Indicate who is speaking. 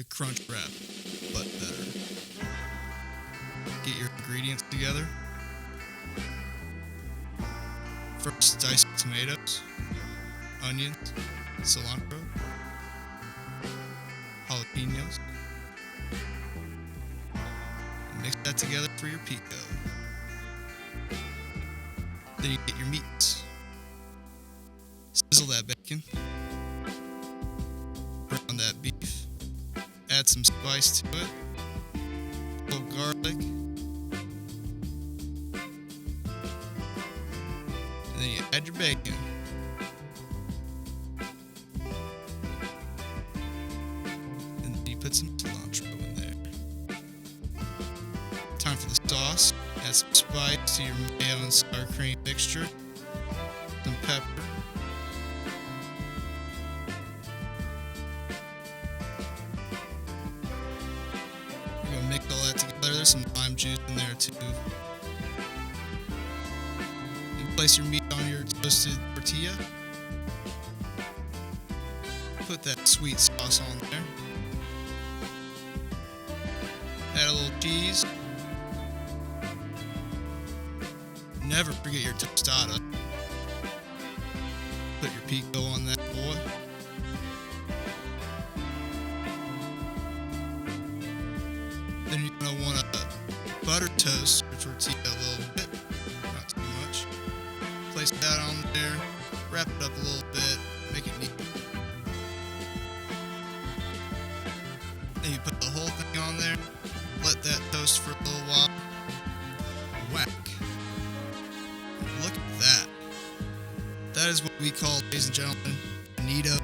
Speaker 1: the crunch wrap, but better. Get your ingredients together. First, dice your tomatoes, onions, cilantro, jalapenos. Mix that together for your pico. Then you get your meats. Sizzle that bacon. Brown that beef. Add some spice to it. A little garlic. And then you add your bacon. And then you put some cilantro in there. Time for the sauce. Add some spice to your mayo and sour cream mixture. Some pepper. You're gonna mix all that together. There's some lime juice in there too. And place your meat on your toasted tortilla. Put that sweet sauce on there. Add a little cheese. Never forget your tostada. Put your pico on that boy. Then you're going to want to butter toast your tortilla a little bit, not too much. Place that on there, wrap it up a little bit, make it neat. Then you put the whole thing on there, let that toast for a little while. Whack. Look at that. That is what we call, ladies and gentlemen, bonito